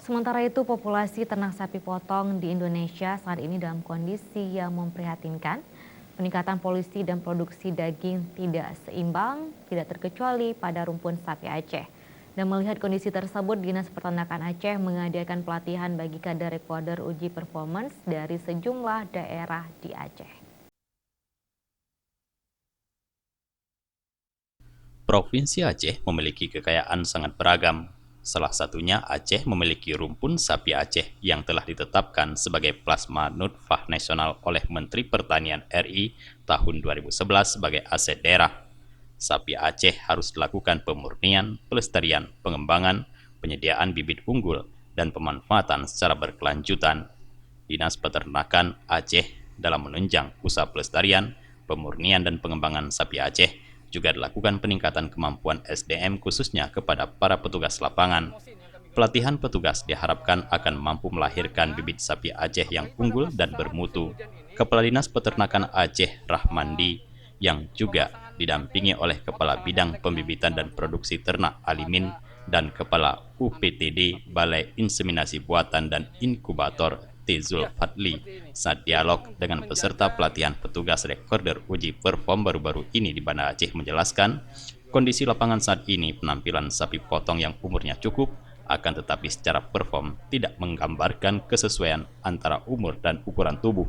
Sementara itu, populasi ternak sapi potong di Indonesia saat ini dalam kondisi yang memprihatinkan. Peningkatan polusi dan produksi daging tidak seimbang, tidak terkecuali pada rumpun sapi Aceh. Dan melihat kondisi tersebut, Dinas Peternakan Aceh mengadakan pelatihan bagi kader rekorder uji performance dari sejumlah daerah di Aceh. Provinsi Aceh memiliki kekayaan sangat beragam. Salah satunya Aceh memiliki rumpun sapi Aceh yang telah ditetapkan sebagai plasma nutfah nasional oleh Menteri Pertanian RI tahun 2011 sebagai aset daerah. Sapi Aceh harus dilakukan pemurnian, pelestarian, pengembangan, penyediaan bibit unggul, dan pemanfaatan secara berkelanjutan. Dinas Peternakan Aceh dalam menunjang usaha pelestarian, pemurnian, dan pengembangan sapi Aceh juga dilakukan peningkatan kemampuan SDM khususnya kepada para petugas lapangan. Pelatihan petugas diharapkan akan mampu melahirkan bibit sapi Aceh yang unggul dan bermutu. Kepala Dinas Peternakan Aceh Rahmandi yang juga didampingi oleh Kepala Bidang Pembibitan dan Produksi Ternak Alimin dan Kepala UPTD Balai Inseminasi Buatan dan Inkubator Tizul Fadli saat dialog dengan peserta pelatihan petugas rekorder uji perform baru-baru ini di Banda Aceh menjelaskan kondisi lapangan saat ini penampilan sapi potong yang umurnya cukup akan tetapi secara perform tidak menggambarkan kesesuaian antara umur dan ukuran tubuh.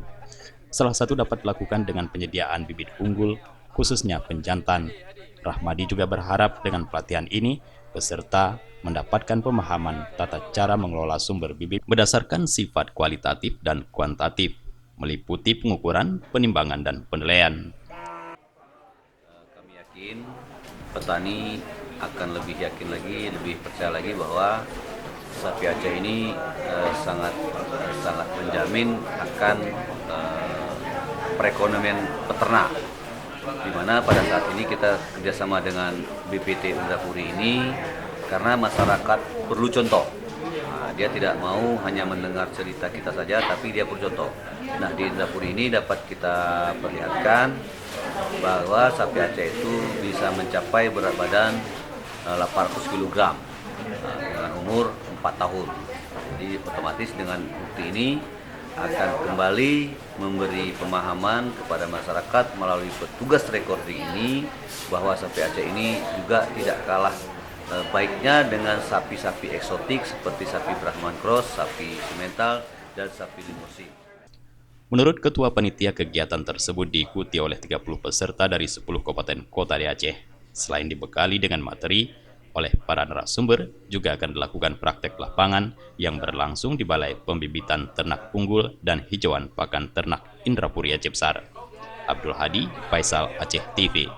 Salah satu dapat dilakukan dengan penyediaan bibit unggul, khususnya penjantan. Rahmadi juga berharap dengan pelatihan ini, peserta mendapatkan pemahaman tata cara mengelola sumber bibit berdasarkan sifat kualitatif dan kuantitatif, meliputi pengukuran, penimbangan, dan penilaian. Kami yakin petani akan lebih yakin lagi, lebih percaya lagi bahwa sapi Aceh ini sangat menjamin akan perekonomian peternak, di mana pada saat ini kita kerjasama dengan BPT Indrapuri ini karena masyarakat perlu contoh. Nah, dia tidak mau hanya mendengar cerita kita saja, tapi dia perlu contoh. Nah, di Indrapuri ini dapat kita perlihatkan bahwa sapi Aceh itu bisa mencapai berat badan 800 kg dengan umur 4 tahun. Jadi otomatis dengan bukti ini akan kembali memberi pemahaman kepada masyarakat melalui petugas recording ini bahwa sapi Aceh ini juga tidak kalah baiknya dengan sapi-sapi eksotik seperti sapi Brahman Cross, sapi Simental, dan sapi Limousin. Menurut Ketua Panitia kegiatan tersebut diikuti oleh 30 peserta dari 10 kabupaten kota di Aceh. Selain dibekali dengan materi, oleh para narasumber juga akan dilakukan praktek lapangan yang berlangsung di Balai Pembibitan Ternak Unggul dan Hijauan Pakan Ternak Indrapuri Aceh Besar. Abdul Hadi, Faisal Aceh TV.